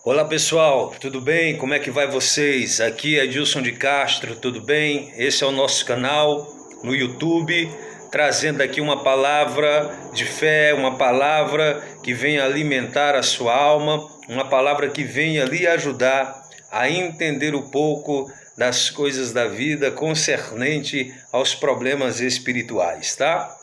Olá pessoal, tudo bem? Como é que vai vocês? Aqui é Dilson de Castro, tudo bem? Esse é o nosso canal no YouTube, trazendo aqui uma palavra de fé, uma palavra que venha alimentar a sua alma, uma palavra que venha lhe ajudar a entender um pouco das coisas da vida concernente aos problemas espirituais, tá?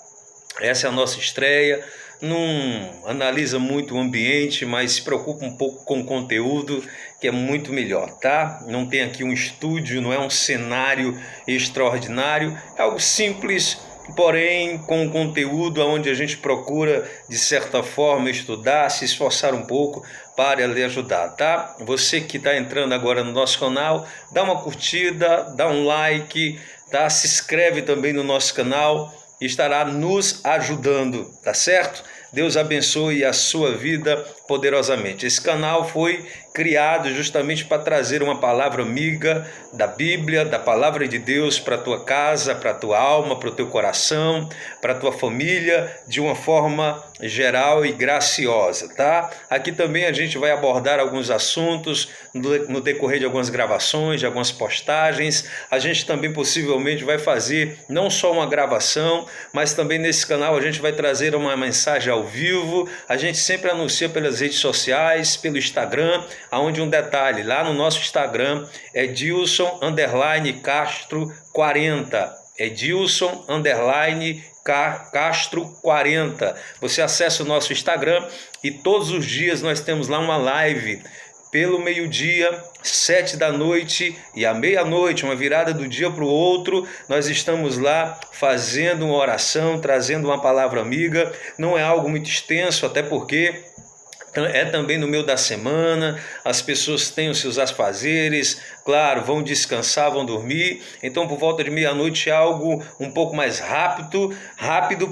Essa é a nossa estreia. Não analisa muito o ambiente, mas se preocupa um pouco com o conteúdo, que é muito melhor, tá? Não tem aqui um estúdio, não é um cenário extraordinário, é algo simples, porém com um conteúdo onde a gente procura, de certa forma, estudar, se esforçar um pouco para lhe ajudar, tá? Você que está entrando agora no nosso canal, dá uma curtida, dá um like, tá? Se inscreve também no nosso canal, estará nos ajudando, tá certo? Deus abençoe a sua vida poderosamente. Esse canal foi criado justamente para trazer uma palavra amiga da Bíblia, da palavra de Deus para a tua casa, para a tua alma, para o teu coração, para a tua família, de uma forma geral e graciosa, tá? Aqui também a gente vai abordar alguns assuntos no decorrer de algumas gravações, de algumas postagens. A gente também possivelmente vai fazer não só uma gravação, mas também nesse canal a gente vai trazer uma mensagem ao vivo. A gente sempre anuncia pelas redes sociais, pelo Instagram, aonde um detalhe, lá no nosso Instagram é Dilson_Castro 40. É Dilson_Castro 40. Você acessa o nosso Instagram e todos os dias nós temos lá uma live pelo meio-dia, 7 da noite e à meia-noite, uma virada do dia para o outro, nós estamos lá fazendo uma oração, trazendo uma palavra amiga. Não é algo muito extenso, até porque é também no meio da semana, as pessoas têm os seus afazeres, claro, vão descansar, vão dormir, então por volta de meia-noite é algo um pouco mais rápido,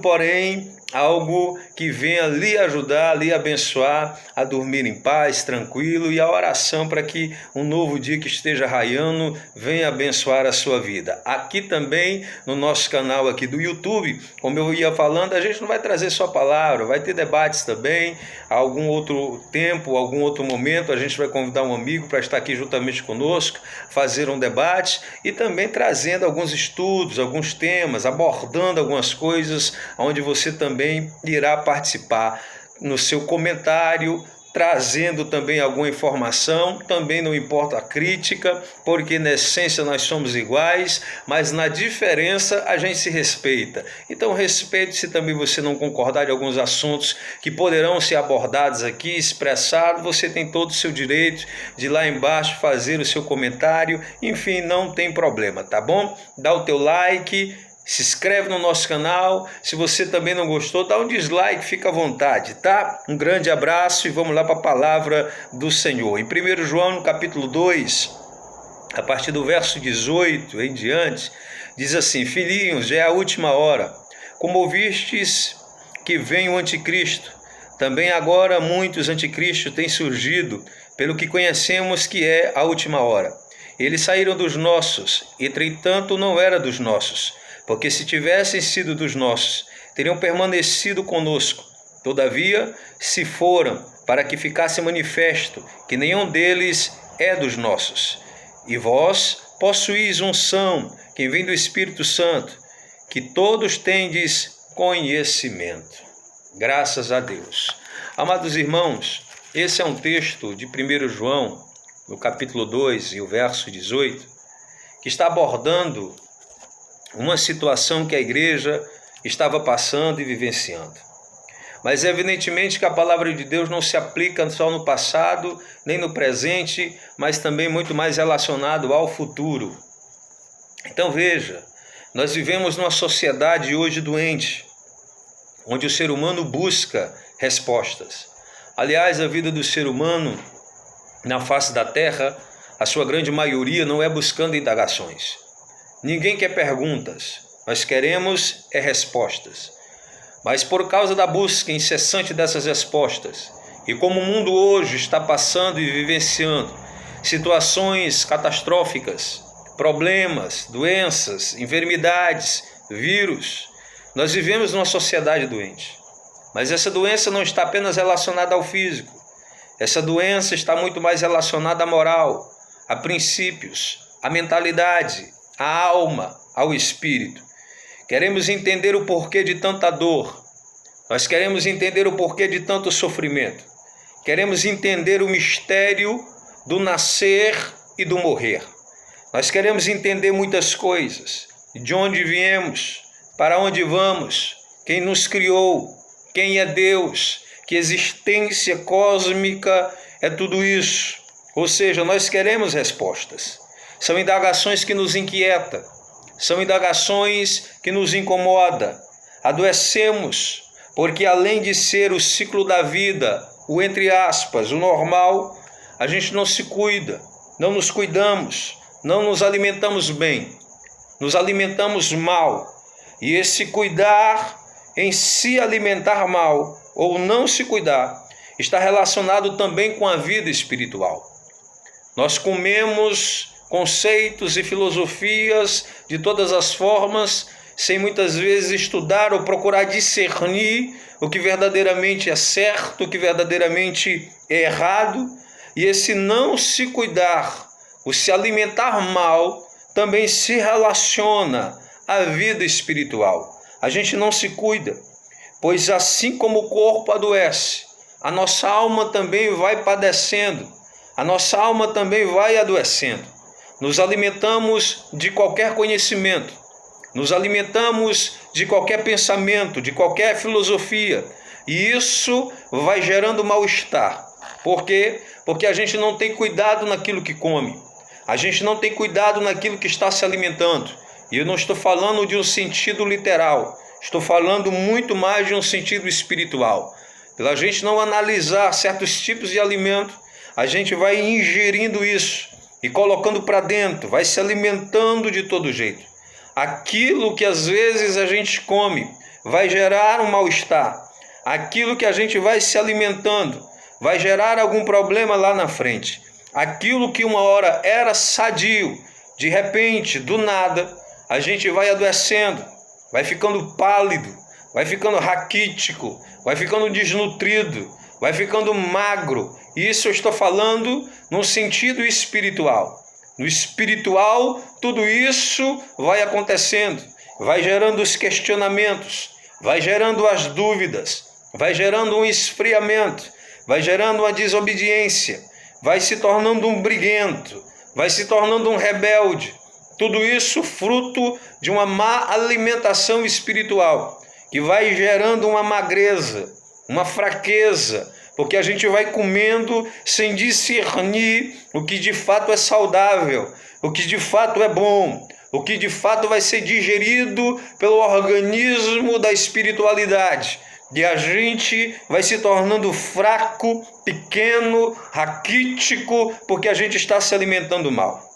porém algo que venha lhe ajudar, lhe abençoar a dormir em paz, tranquilo, e a oração para que um novo dia que esteja raiando venha abençoar a sua vida. Aqui também no nosso canal aqui do YouTube, como eu ia falando, a gente não vai trazer só palavra, vai ter debates também, algum outro tempo, algum outro momento a gente vai convidar um amigo para estar aqui juntamente conosco, fazer um debate e também trazendo alguns estudos, alguns temas, abordando algumas coisas onde você também irá participar no seu comentário, trazendo também alguma informação. Também não importa a crítica, porque na essência nós somos iguais, mas na diferença a gente se respeita. Então respeite se também você não concordar de alguns assuntos que poderão ser abordados aqui, expressados. Você tem todo o seu direito de ir lá embaixo fazer o seu comentário, enfim, não tem problema, tá bom? Dá o teu like, se inscreve no nosso canal. Se você também não gostou, dá um dislike, fica à vontade, tá? Um grande abraço e vamos lá para a palavra do Senhor. Em 1 João, no capítulo 2, a partir do verso 18 em diante, diz assim: Filhinhos, já é a última hora. Como ouvistes que vem o anticristo, também agora muitos anticristos têm surgido, pelo que conhecemos que é a última hora. Eles saíram dos nossos, entretanto não era dos nossos, porque se tivessem sido dos nossos, teriam permanecido conosco. Todavia, se foram, para que ficasse manifesto que nenhum deles é dos nossos. E vós possuís unção, que vem do Espírito Santo, que todos tendes conhecimento. Graças a Deus. Amados irmãos, esse é um texto de 1 João, no capítulo 2 e o verso 18, que está abordando uma situação que a igreja estava passando e vivenciando. Mas evidentemente que a palavra de Deus não se aplica só no passado, nem no presente, mas também muito mais relacionado ao futuro. Então veja, nós vivemos numa sociedade hoje doente, onde o ser humano busca respostas. Aliás, a vida do ser humano na face da terra, a sua grande maioria não é buscando indagações. Ninguém quer perguntas, nós queremos respostas. Mas por causa da busca incessante dessas respostas, e como o mundo hoje está passando e vivenciando situações catastróficas, problemas, doenças, enfermidades, vírus, nós vivemos numa sociedade doente. Mas essa doença não está apenas relacionada ao físico, Essa doença está muito mais relacionada à moral, a princípios, à mentalidade, à alma, ao espírito. Queremos entender o porquê de tanta dor. Nós queremos entender o porquê de tanto sofrimento. Queremos entender o mistério do nascer e do morrer. Nós queremos entender muitas coisas. De onde viemos, para onde vamos, quem nos criou, quem é Deus, que existência cósmica é tudo isso. Ou seja, nós queremos respostas. São indagações que nos inquietam, são indagações que nos incomodam. Adoecemos, porque além de ser o ciclo da vida, o entre aspas, o normal, a gente não se cuida, não nos cuidamos, não nos alimentamos bem, nos alimentamos mal. E esse cuidar em se alimentar mal ou não se cuidar está relacionado também com a vida espiritual. Nós comemos conceitos e filosofias de todas as formas, sem muitas vezes estudar ou procurar discernir o que verdadeiramente é certo, o que verdadeiramente é errado. E esse não se cuidar, o se alimentar mal, também se relaciona à vida espiritual. A gente não se cuida, pois assim como o corpo adoece, a nossa alma também vai padecendo, a nossa alma também vai adoecendo. Nos alimentamos de qualquer conhecimento, nos alimentamos de qualquer pensamento, de qualquer filosofia, e isso vai gerando mal-estar. Por quê? Porque a gente não tem cuidado naquilo que come, a gente não tem cuidado naquilo que está se alimentando. E eu não estou falando de um sentido literal, estou falando muito mais de um sentido espiritual. Pela gente não analisar certos tipos de alimento, a gente vai ingerindo isso e colocando para dentro, vai se alimentando de todo jeito. Aquilo que às vezes a gente come vai gerar um mal-estar. Aquilo que a gente vai se alimentando vai gerar algum problema lá na frente. Aquilo que uma hora era sadio, de repente, do nada, a gente vai adoecendo, vai ficando pálido, vai ficando raquítico, vai ficando desnutrido, vai ficando magro. Isso eu estou falando no sentido espiritual. No espiritual, tudo isso vai acontecendo, vai gerando os questionamentos, vai gerando as dúvidas, vai gerando um esfriamento, vai gerando uma desobediência, vai se tornando um briguento, vai se tornando um rebelde. Tudo isso fruto de uma má alimentação espiritual, que vai gerando uma magreza, uma fraqueza, porque a gente vai comendo sem discernir o que de fato é saudável, o que de fato é bom, o que de fato vai ser digerido pelo organismo da espiritualidade. E a gente vai se tornando fraco, pequeno, raquítico, porque a gente está se alimentando mal.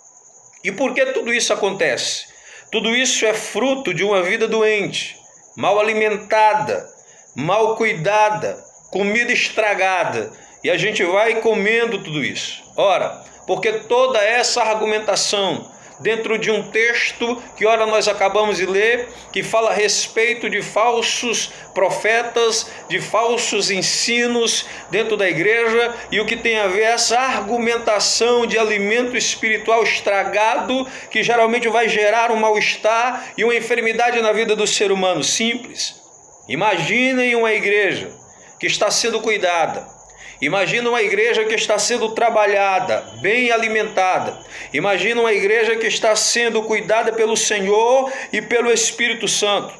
E por que tudo isso acontece? Tudo isso é fruto de uma vida doente, mal alimentada, mal cuidada, comida estragada. E a gente vai comendo tudo isso. Ora, porque toda essa argumentação dentro de um texto que ora nós acabamos de ler, que fala a respeito de falsos profetas, de falsos ensinos dentro da igreja, e o que tem a ver essa argumentação de alimento espiritual estragado, que geralmente vai gerar um mal-estar e uma enfermidade na vida do ser humano simples. Imaginem uma igreja que está sendo cuidada. Imagina uma igreja que está sendo trabalhada, bem alimentada. Imagina uma igreja que está sendo cuidada pelo Senhor e pelo Espírito Santo.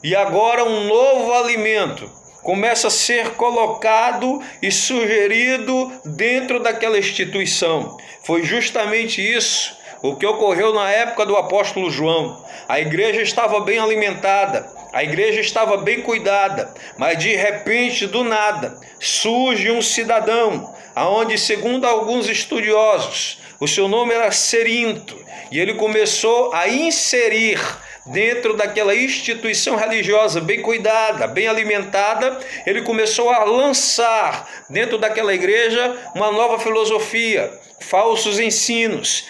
E agora um novo alimento começa a ser colocado e sugerido dentro daquela instituição. Foi justamente isso o que ocorreu na época do apóstolo João. A igreja estava bem alimentada, a igreja estava bem cuidada, mas de repente, do nada, surge um cidadão, aonde, segundo alguns estudiosos, o seu nome era Cerinto, e ele começou a inserir dentro daquela instituição religiosa bem cuidada, bem alimentada, ele começou a lançar dentro daquela igreja uma nova filosofia, falsos ensinos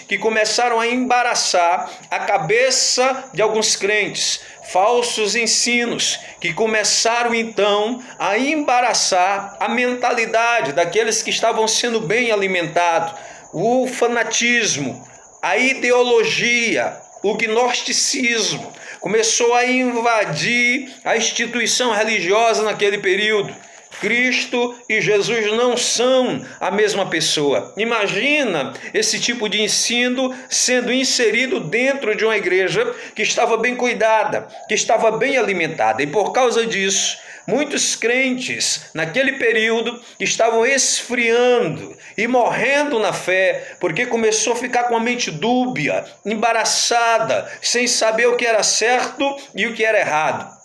que começaram a embaraçar a cabeça de alguns crentes, falsos ensinos que começaram então a embaraçar a mentalidade daqueles que estavam sendo bem alimentados. O fanatismo, a ideologia, o gnosticismo começou a invadir a instituição religiosa naquele período. Cristo e Jesus não são a mesma pessoa. Imagina esse tipo de ensino sendo inserido dentro de uma igreja que estava bem cuidada, que estava bem alimentada. E por causa disso, muitos crentes naquele período estavam esfriando e morrendo na fé, porque começou a ficar com a mente dúbia, embaraçada, sem saber o que era certo e o que era errado.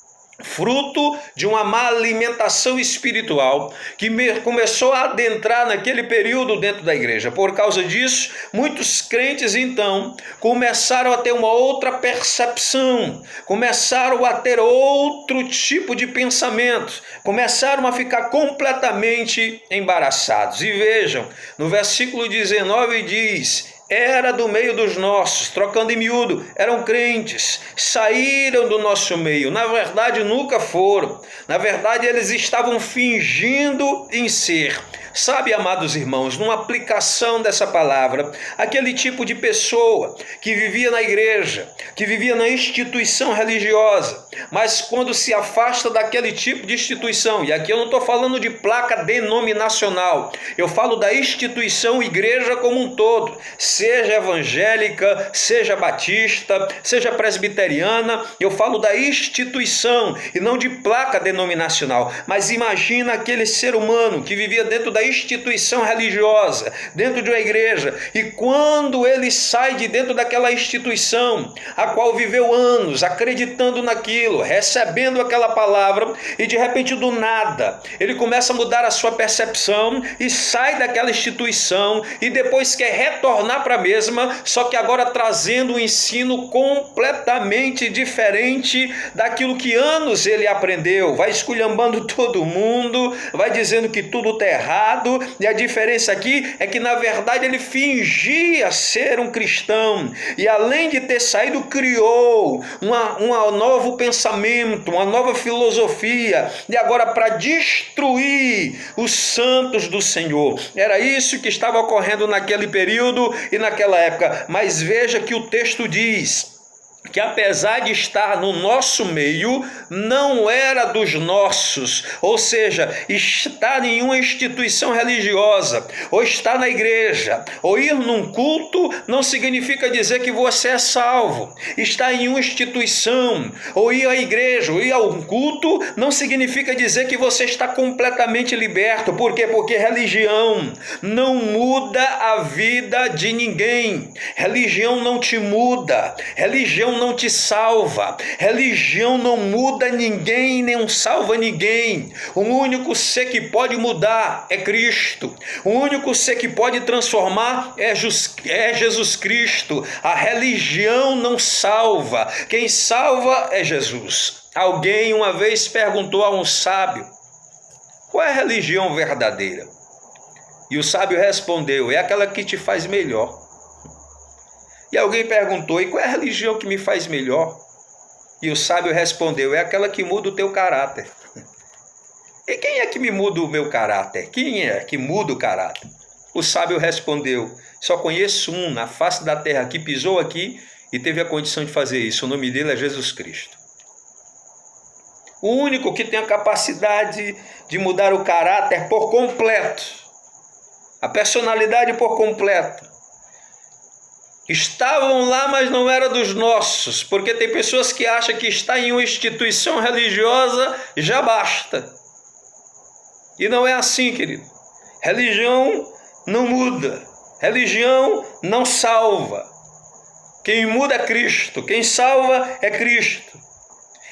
Fruto de uma má alimentação espiritual que começou a adentrar naquele período dentro da igreja. Por causa disso, muitos crentes então começaram a ter uma outra percepção, começaram a ter outro tipo de pensamento, começaram a ficar completamente embaraçados. E vejam, no versículo 19 diz: era do meio dos nossos, trocando em miúdo, eram crentes, saíram do nosso meio. Na verdade, nunca foram. Na verdade, eles estavam fingindo em ser. Sabe, amados irmãos, numa aplicação dessa palavra, aquele tipo de pessoa que vivia na igreja, que vivia na instituição religiosa, mas quando se afasta daquele tipo de instituição, e aqui eu não estou falando de placa denominacional, eu falo da instituição igreja como um todo, seja evangélica, seja batista, seja presbiteriana, eu falo da instituição e não de placa denominacional. Mas imagina aquele ser humano que vivia dentro da instituição religiosa, dentro de uma igreja, e quando ele sai de dentro daquela instituição, a qual viveu anos acreditando naquilo, recebendo aquela palavra, e de repente do nada, ele começa a mudar a sua percepção e sai daquela instituição e depois quer retornar para a mesma, só que agora trazendo um ensino completamente diferente daquilo que anos ele aprendeu, vai esculhambando todo mundo, vai dizendo que tudo está errado. E a diferença aqui é que na verdade ele fingia ser um cristão, e além de ter saído, criou um novo pensamento, uma nova filosofia, e agora para destruir os santos do Senhor. Era isso que estava ocorrendo naquele período e naquela época. Mas veja que o texto diz que apesar de estar no nosso meio, não era dos nossos, ou seja, estar em uma instituição religiosa, ou estar na igreja, ou ir num culto, não significa dizer que você é salvo. Estar em uma instituição, ou ir à igreja, ou ir a um culto, não significa dizer que você está completamente liberto. Por quê? Porque religião não muda a vida de ninguém. Religião não te muda. Religião não te salva. Religião não muda ninguém, nem salva ninguém. O único ser que pode mudar é Cristo. O único ser que pode transformar é Jesus Cristo. A religião não salva. Quem salva é Jesus. Alguém uma vez perguntou a um sábio: qual é a religião verdadeira? E o sábio respondeu: é aquela que te faz melhor. E alguém perguntou: e qual é a religião que me faz melhor? E o sábio respondeu: é aquela que muda o teu caráter. E quem é que me muda o meu caráter? Quem é que muda o caráter? O sábio respondeu: só conheço um na face da terra que pisou aqui e teve a condição de fazer isso. O nome dele é Jesus Cristo. O único que tem a capacidade de mudar o caráter por completo, a personalidade por completo. Estavam lá, mas não era dos nossos, porque tem pessoas que acham que estar em uma instituição religiosa já basta. E não é assim, querido. Religião não muda. Religião não salva. Quem muda é Cristo. Quem salva é Cristo.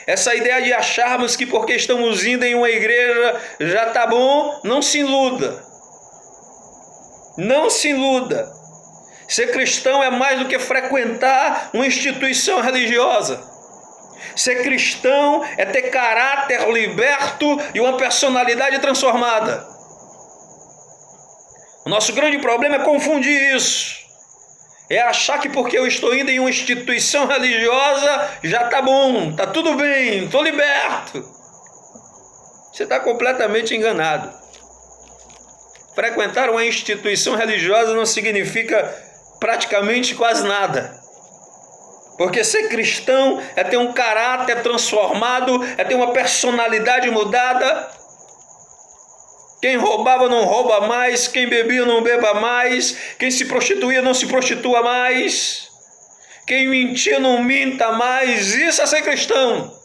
Essa ideia de acharmos que porque estamos indo em uma igreja já está bom, não se iluda. Não se iluda. Ser cristão é mais do que frequentar uma instituição religiosa. Ser cristão é ter caráter liberto e uma personalidade transformada. O nosso grande problema é confundir isso. É achar que porque eu estou indo em uma instituição religiosa, já está bom, está tudo bem, estou liberto. Você está completamente enganado. Frequentar uma instituição religiosa não significa praticamente quase nada. Porque ser cristão é ter um caráter transformado, é ter uma personalidade mudada. Quem roubava não rouba mais, quem bebia não beba mais, quem se prostituía não se prostitua mais, quem mentia não minta mais. Isso é ser cristão.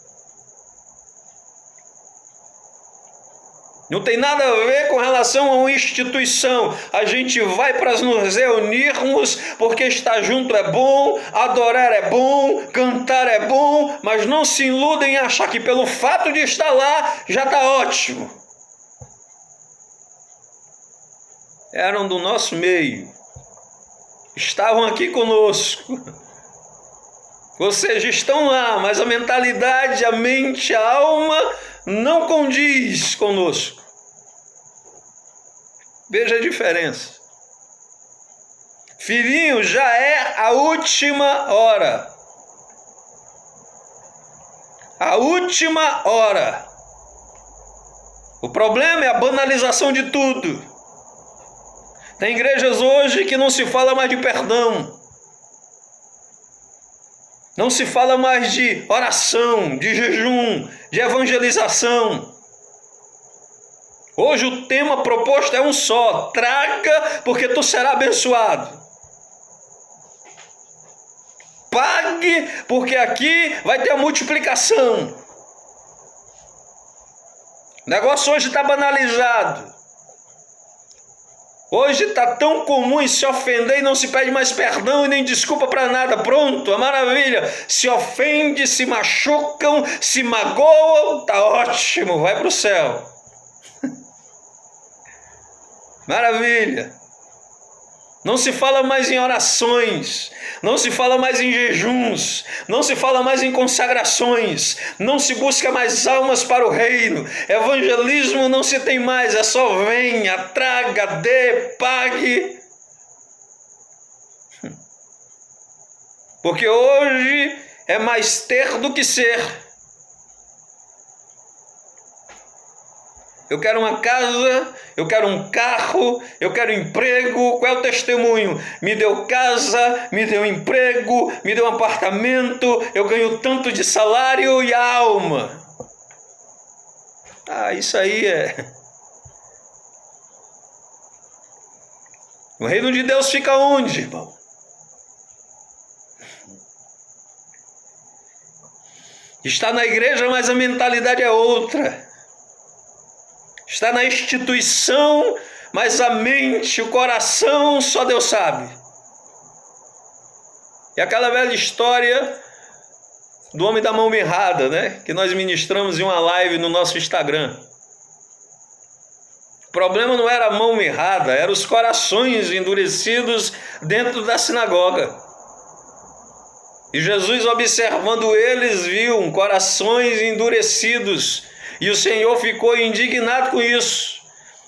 Não tem nada a ver com relação a uma instituição. A gente vai para nos reunirmos porque estar junto é bom, adorar é bom, cantar é bom, mas não se iludem em achar que pelo fato de estar lá já está ótimo. Eram do nosso meio, estavam aqui conosco. Ou seja, estão lá, mas a mentalidade, a mente, a alma não condiz conosco. Veja a diferença. Filhinho, já é a última hora. A última hora. O problema é a banalização de tudo. Tem igrejas hoje que não se fala mais de perdão. Não se fala mais de oração, de jejum, de evangelização. Hoje o tema proposto é um só: traga, porque tu serás abençoado. Pague, porque aqui vai ter a multiplicação. O negócio hoje está banalizado. Hoje está tão comum em se ofender e não se pede mais perdão e nem desculpa para nada. Pronto, a maravilha. Se ofende, se machucam, se magoam, tá ótimo, vai para o céu. Maravilha. Não se fala mais em orações, não se fala mais em jejuns, não se fala mais em consagrações, não se busca mais almas para o reino. Evangelismo não se tem mais, é só venha, traga, dê, pague. Porque hoje é mais ter do que ser. Eu quero uma casa, eu quero um carro, eu quero emprego. Qual é o testemunho? Me deu casa, me deu emprego, me deu um apartamento, eu ganho tanto de salário e a alma. Isso aí é... O reino de Deus fica onde, irmão? Está na igreja, mas a mentalidade é outra. Está na instituição, mas a mente, o coração, só Deus sabe. E aquela velha história do homem da mão mirrada, né? Que nós ministramos em uma live no nosso Instagram. O problema não era a mão mirrada, eram os corações endurecidos dentro da sinagoga. E Jesus, observando eles, viu corações endurecidos. E o Senhor ficou indignado com isso.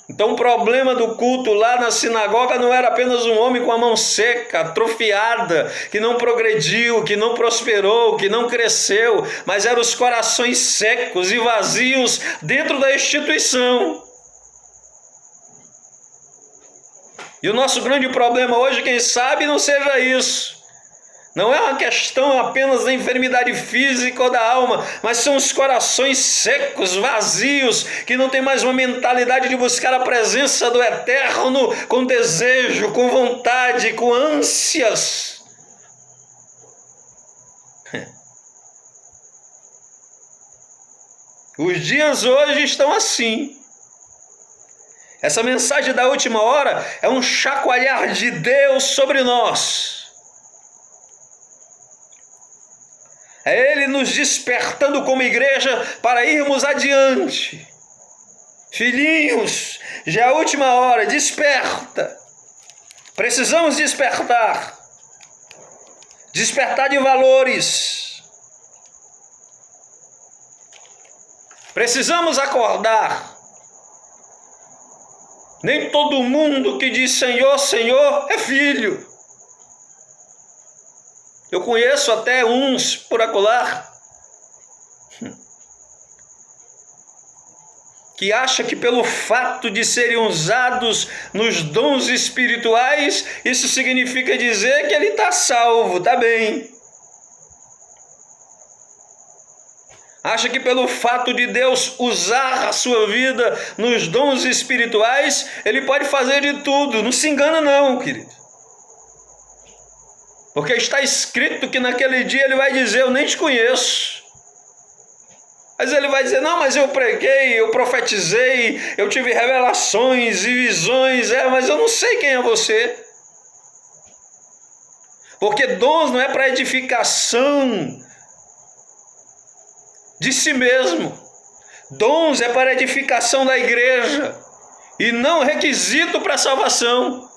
Então o problema do culto lá na sinagoga não era apenas um homem com a mão seca, atrofiada, que não progrediu, que não prosperou, que não cresceu, mas eram os corações secos e vazios dentro da instituição. E o nosso grande problema hoje, quem sabe, não seja isso. Não é uma questão apenas da enfermidade física ou da alma, mas são os corações secos, vazios, que não tem mais uma mentalidade de buscar a presença do Eterno com desejo, com vontade, com ânsias. Os dias hoje estão assim. Essa mensagem da última hora é um chacoalhar de Deus sobre nós. É Ele nos despertando como igreja para irmos adiante. Filhinhos, já é a última hora, desperta. Precisamos despertar. Despertar de valores. Precisamos acordar. Nem todo mundo que diz Senhor, Senhor é filho. Eu conheço até uns por acolá que acha que pelo fato de serem usados nos dons espirituais, isso significa dizer que ele está salvo, está bem. Acha que pelo fato de Deus usar a sua vida nos dons espirituais, ele pode fazer de tudo. Não se engana não, querido. Porque está escrito que naquele dia ele vai dizer, eu nem te conheço. Mas ele vai dizer, não, mas eu preguei, eu profetizei, eu tive revelações e visões, mas eu não sei quem é você. Porque dons não é para edificação de si mesmo. Dons é para edificação da igreja e não requisito para salvação.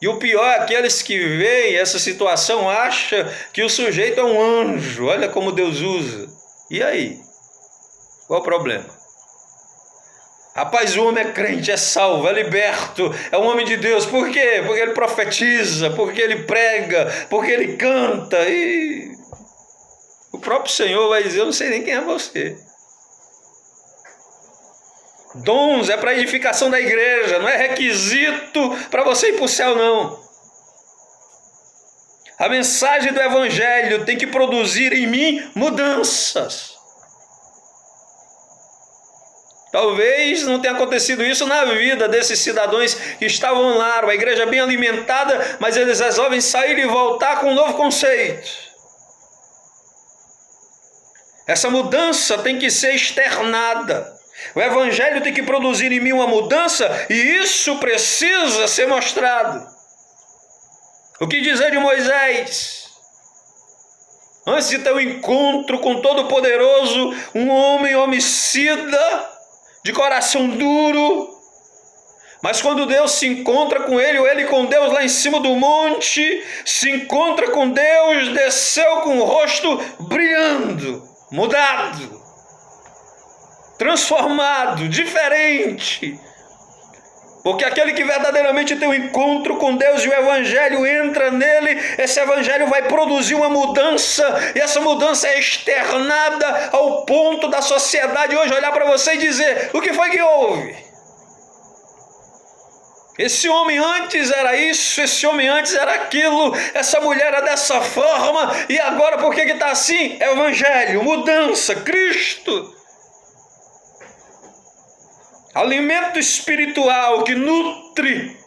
E o pior é aqueles que veem essa situação, acham que o sujeito é um anjo. Olha como Deus usa. E aí? Qual o problema? Rapaz, o homem é crente, é salvo, é liberto, é um homem de Deus. Por quê? Porque ele profetiza, porque ele prega, porque ele canta. E o próprio Senhor vai dizer, eu não sei nem quem é você. Dons é para edificação da igreja, não é requisito para você ir para o céu, não. A mensagem do Evangelho tem que produzir em mim mudanças. Talvez não tenha acontecido isso na vida desses cidadãos que estavam lá, uma igreja bem alimentada, mas eles resolvem sair e voltar com um novo conceito. Essa mudança tem que ser externada. O Evangelho tem que produzir em mim uma mudança e isso precisa ser mostrado. O que dizer de Moisés? Antes de ter um encontro com o Todo-Poderoso, um homem homicida, de coração duro, mas quando Deus se encontra com ele, ou ele com Deus lá em cima do monte, se encontra com Deus, desceu com o rosto brilhando, mudado, transformado, diferente. Porque aquele que verdadeiramente tem um encontro com Deus e o Evangelho entra nele, esse Evangelho vai produzir uma mudança, e essa mudança é externada ao ponto da sociedade hoje olhar para você e dizer, o que foi que houve? Esse homem antes era isso, esse homem antes era aquilo, essa mulher era dessa forma, e agora por que está assim? Evangelho, mudança, Cristo. Alimento espiritual que nutre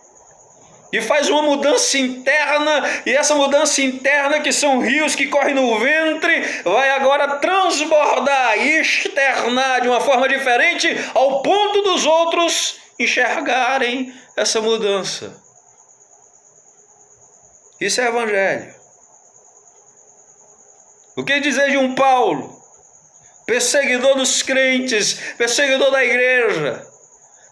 e faz uma mudança interna, e essa mudança interna, que são rios que correm no ventre, vai agora transbordar e externar de uma forma diferente, ao ponto dos outros enxergarem essa mudança. Isso é Evangelho. O que dizer de um Paulo, perseguidor dos crentes, perseguidor da igreja,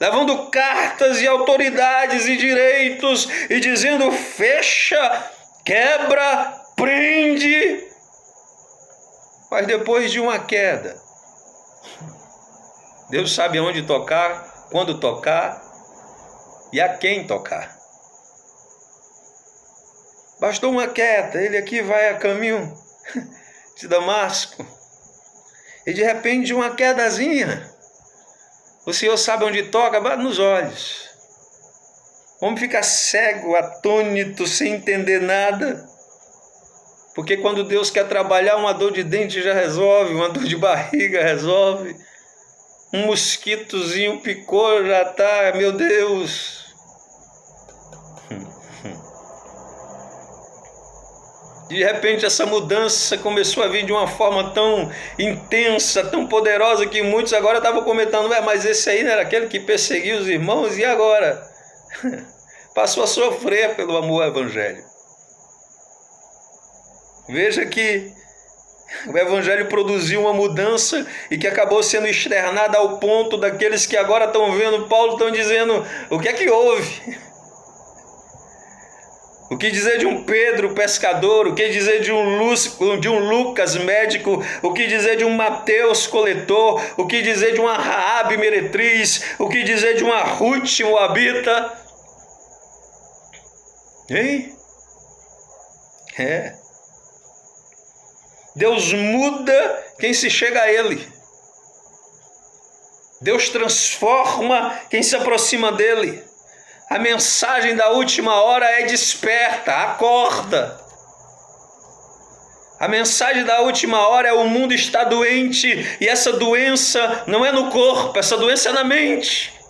levando cartas e autoridades e direitos e dizendo fecha, quebra, prende, mas depois de uma queda, Deus sabe aonde tocar, quando tocar e a quem tocar. Bastou uma queda, ele aqui vai a caminho de Damasco, e de repente uma quedazinha, o Senhor sabe onde toca, bate nos olhos. O homem fica cego, atônito, sem entender nada. Porque quando Deus quer trabalhar, uma dor de dente já resolve, uma dor de barriga resolve. Um mosquitozinho picou, já está, meu Deus. De repente essa mudança começou a vir de uma forma tão intensa, tão poderosa, que muitos agora estavam comentando, mas esse aí não era aquele que perseguia os irmãos, e agora? Passou a sofrer pelo amor ao Evangelho. Veja que o Evangelho produziu uma mudança e que acabou sendo externada ao ponto daqueles que agora estão vendo Paulo, estão dizendo, o que é que houve? O que dizer de um Pedro pescador? O que dizer de um Lucas médico? O que dizer de um Mateus coletor? O que dizer de uma Raabe meretriz? O que dizer de uma Ruth moabita? Hein? Deus muda quem se chega a Ele. Deus transforma quem se aproxima dEle. A mensagem da última hora é: desperta, acorda. A mensagem da última hora é: o mundo está doente, e essa doença não é no corpo, essa doença é na mente.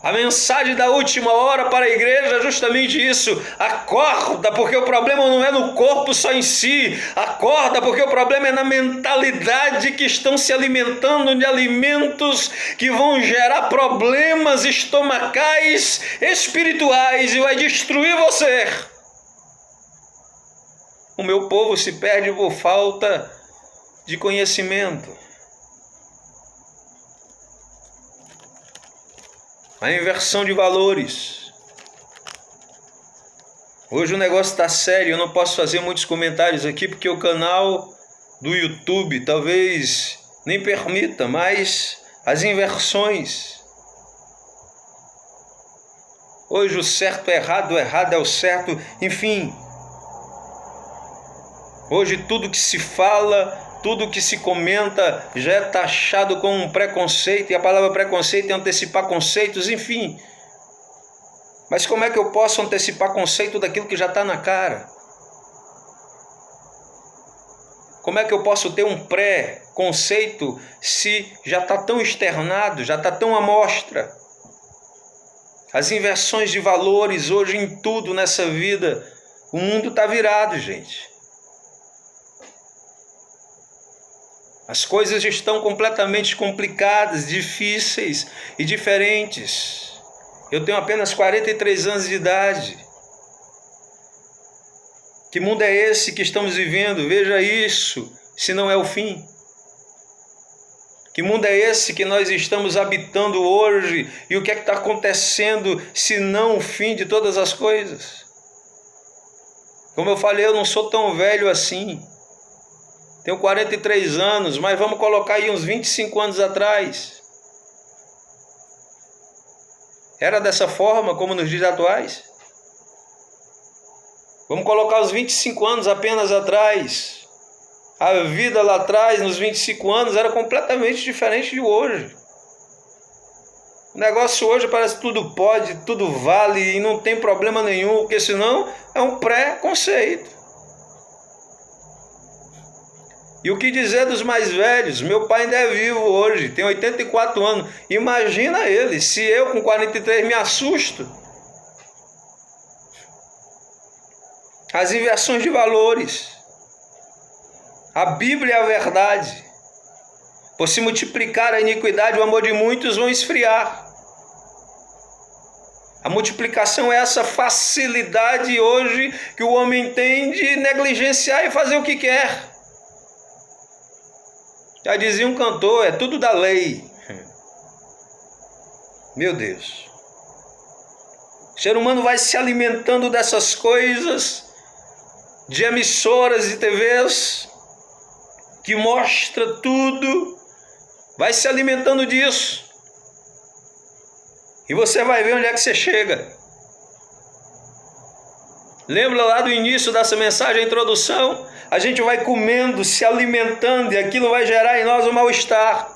A mensagem da última hora para a igreja é justamente isso: acorda, porque o problema não é no corpo só em si. Acorda, porque o problema é na mentalidade, que estão se alimentando de alimentos que vão gerar problemas estomacais, espirituais, e vai destruir você. O meu povo se perde por falta de conhecimento. A inversão de valores. Hoje o negócio está sério, eu não posso fazer muitos comentários aqui, porque o canal do YouTube talvez nem permita, mas as inversões. Hoje o certo é errado, o errado é o certo, enfim. Hoje tudo que se fala, tudo que se comenta já é taxado como um preconceito, e a palavra preconceito é antecipar conceitos, enfim. Mas como é que eu posso antecipar conceito daquilo que já está na cara? Como é que eu posso ter um pré-conceito se já está tão externado, já está tão à mostra? As inversões de valores hoje em tudo nessa vida, o mundo está virado, gente. As coisas estão completamente complicadas, difíceis e diferentes. Eu tenho apenas 43 anos de idade. Que mundo é esse que estamos vivendo? Veja isso, se não é o fim. Que mundo é esse que nós estamos habitando hoje? E o que é que está acontecendo, se não o fim de todas as coisas? Como eu falei, eu não sou tão velho assim. Tenho 43 anos, mas vamos colocar aí uns 25 anos atrás. Era dessa forma como nos dias atuais? Vamos colocar os 25 anos apenas atrás. A vida lá atrás, nos 25 anos, era completamente diferente de hoje. O negócio hoje parece que tudo pode, tudo vale e não tem problema nenhum, porque senão é um pré-conceito. E o que dizer dos mais velhos? Meu pai ainda é vivo hoje, tem 84 anos. Imagina ele, se eu com 43 me assusto. As inversões de valores. A Bíblia é a verdade. Por se multiplicar a iniquidade, o amor de muitos vão esfriar. A multiplicação é essa facilidade hoje que o homem tem de negligenciar e fazer o que quer. Já dizia um cantor, é tudo da lei. Meu Deus. O ser humano vai se alimentando dessas coisas, de emissoras e TVs, que mostra tudo, vai se alimentando disso. E você vai ver onde é que você chega. Lembra lá do início dessa mensagem, a introdução? A gente vai comendo, se alimentando, e aquilo vai gerar em nós um mal-estar.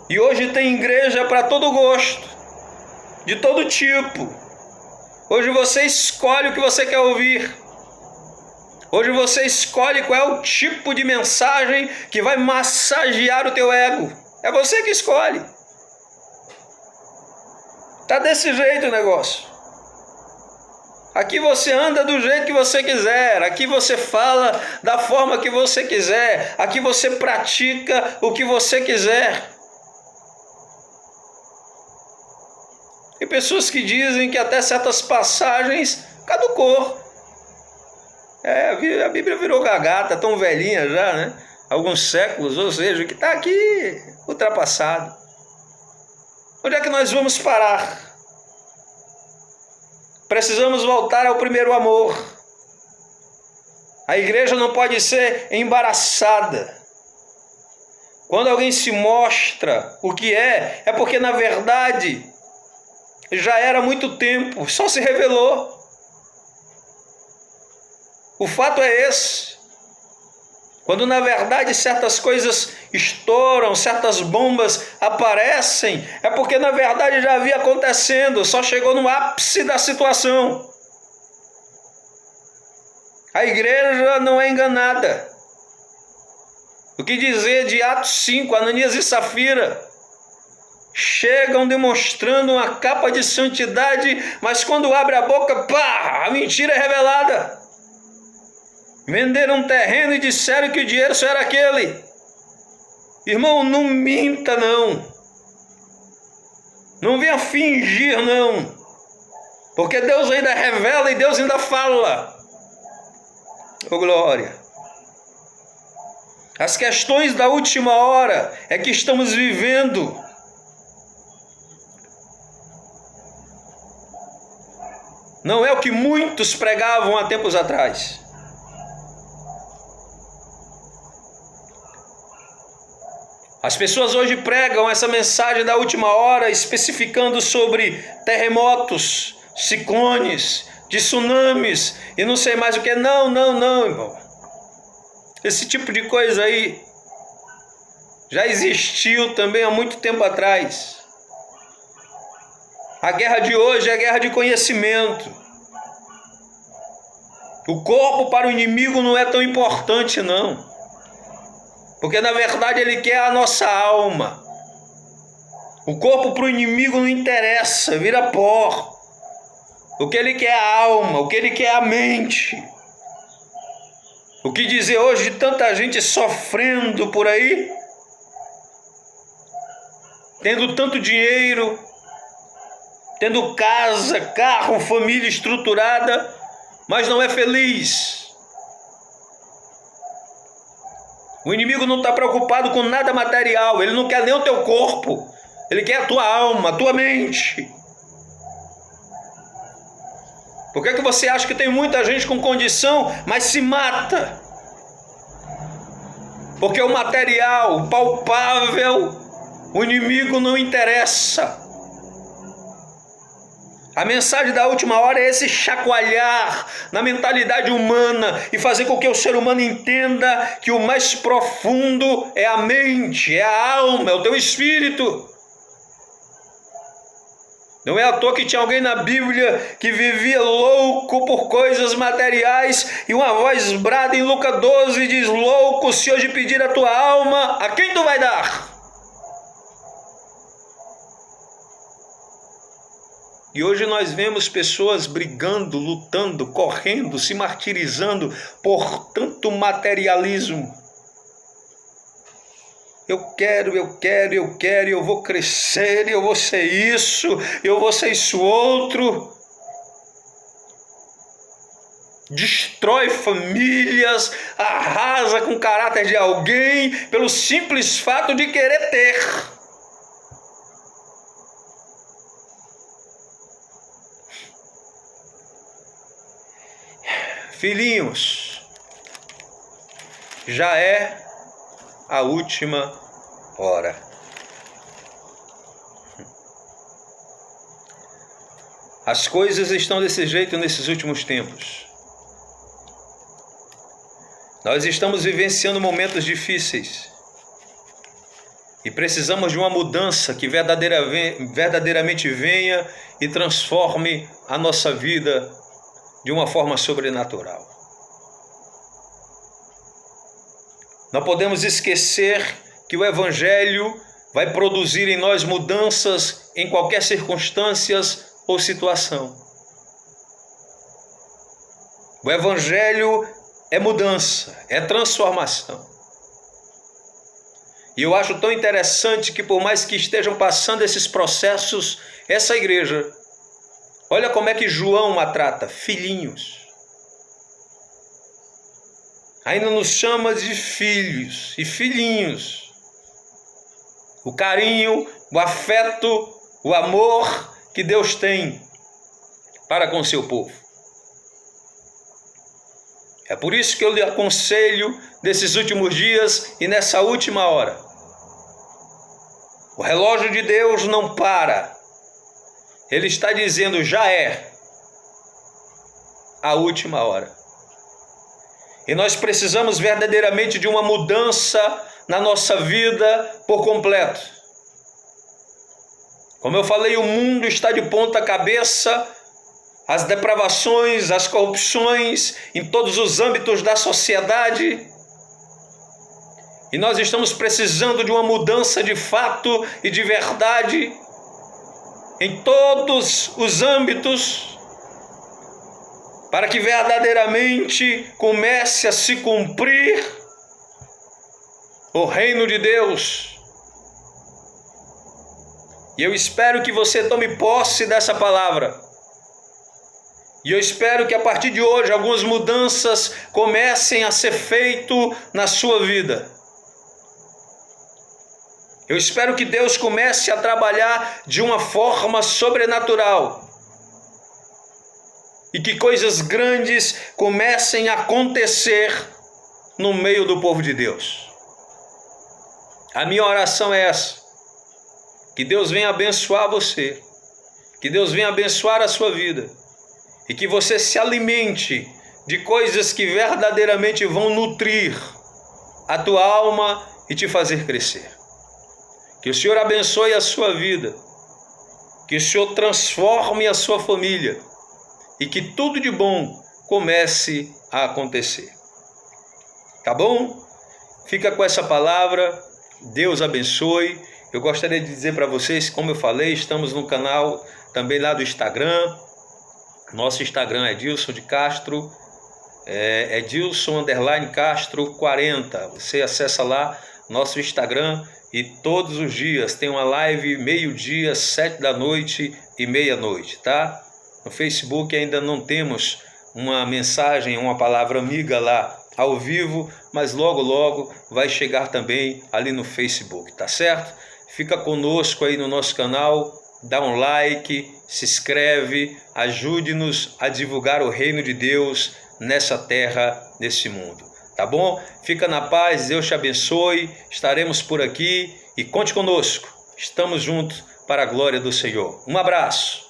E hoje tem igreja para todo gosto, de todo tipo. Hoje você escolhe o que você quer ouvir. Hoje você escolhe qual é o tipo de mensagem que vai massagear o teu ego. É você que escolhe. Está desse jeito o negócio. Aqui você anda do jeito que você quiser, aqui você fala da forma que você quiser, aqui você pratica o que você quiser. Tem pessoas que dizem que até certas passagens caducou. A Bíblia virou gagata, tão velhinha já, né? Alguns séculos, ou seja, que está aqui ultrapassado. Onde é que nós vamos parar? Precisamos voltar ao primeiro amor. A igreja não pode ser embaraçada. Quando alguém se mostra o que é porque na verdade já era há muito tempo, só se revelou. O fato é esse. Quando na verdade certas coisas estouram, certas bombas aparecem, é porque na verdade já havia acontecendo, só chegou no ápice da situação. A igreja não é enganada. O que dizer de Atos 5, Ananias e Safira? Chegam demonstrando uma capa de santidade, mas quando abre a boca, pá, a mentira é revelada. Venderam um terreno e disseram que o dinheiro só era aquele. Irmão, não minta não. Não venha fingir não. Porque Deus ainda revela e Deus ainda fala. Ô glória. As questões da última hora é que estamos vivendo. Não é o que muitos pregavam há tempos atrás. As pessoas hoje pregam essa mensagem da última hora, especificando sobre terremotos, ciclones, tsunamis e não sei mais o que. Não, irmão. Esse tipo de coisa aí já existiu também há muito tempo atrás. A guerra de hoje é a guerra de conhecimento. O corpo para o inimigo não é tão importante, não. Porque na verdade ele quer a nossa alma. O corpo para o inimigo não interessa, vira pó. O que ele quer é a alma, o que ele quer é a mente. O que dizer hoje de tanta gente sofrendo por aí, tendo tanto dinheiro, tendo casa, carro, família estruturada, mas não é feliz. O inimigo não está preocupado com nada material, ele não quer nem o teu corpo, ele quer a tua alma, a tua mente. Por que você acha que tem muita gente com condição, mas se mata? Porque o material, o palpável, o inimigo não interessa. A mensagem da última hora é esse chacoalhar na mentalidade humana e fazer com que o ser humano entenda que o mais profundo é a mente, é a alma, é o teu espírito. Não é à toa que tinha alguém na Bíblia que vivia louco por coisas materiais e uma voz brada em Lucas 12 diz: louco, se hoje pedir a tua alma, a quem tu vai dar? E hoje nós vemos pessoas brigando, lutando, correndo, se martirizando por tanto materialismo. Eu quero, eu vou crescer, eu vou ser isso, eu vou ser isso outro. Destrói famílias, arrasa com o caráter de alguém pelo simples fato de querer ter. Filhinhos, já é a última hora. As coisas estão desse jeito nesses últimos tempos. Nós estamos vivenciando momentos difíceis e precisamos de uma mudança que verdadeiramente venha e transforme a nossa vida de uma forma sobrenatural. Não podemos esquecer que o Evangelho vai produzir em nós mudanças em qualquer circunstância ou situação. O Evangelho é mudança, é transformação. E eu acho tão interessante que por mais que estejam passando esses processos, essa igreja, olha como é que João a trata, filhinhos. Ainda nos chama de filhos e filhinhos. O carinho, o afeto, o amor que Deus tem para com seu povo. É por isso que eu lhe aconselho nesses últimos dias e nessa última hora. O relógio de Deus não para. Ele está dizendo, já é a última hora. E nós precisamos verdadeiramente de uma mudança na nossa vida por completo. Como eu falei, o mundo está de ponta cabeça, as depravações, as corrupções em todos os âmbitos da sociedade. E nós estamos precisando de uma mudança de fato e de verdade em todos os âmbitos, para que verdadeiramente comece a se cumprir o reino de Deus. E eu espero que você tome posse dessa palavra. E eu espero que a partir de hoje algumas mudanças comecem a ser feitas na sua vida. Eu espero que Deus comece a trabalhar de uma forma sobrenatural. E que coisas grandes comecem a acontecer no meio do povo de Deus. A minha oração é essa. Que Deus venha abençoar você. Que Deus venha abençoar a sua vida. E que você se alimente de coisas que verdadeiramente vão nutrir a tua alma e te fazer crescer. Que o Senhor abençoe a sua vida. Que o Senhor transforme a sua família. E que tudo de bom comece a acontecer. Tá bom? Fica com essa palavra. Deus abençoe. Eu gostaria de dizer para vocês, como eu falei, estamos no canal também lá do Instagram. Nosso Instagram é Edilson de Castro. É Edilson_Castro 40. Você acessa lá nosso Instagram e todos os dias tem uma live meio-dia, 7 da noite e meia-noite, tá? No Facebook ainda não temos uma mensagem, uma palavra amiga lá ao vivo, mas logo logo vai chegar também ali no Facebook, tá certo? Fica conosco aí no nosso canal, dá um like, se inscreve, ajude-nos a divulgar o reino de Deus nessa terra, nesse mundo. Tá bom? Fica na paz, Deus te abençoe, estaremos por aqui e conte conosco. Estamos juntos para a glória do Senhor. Um abraço.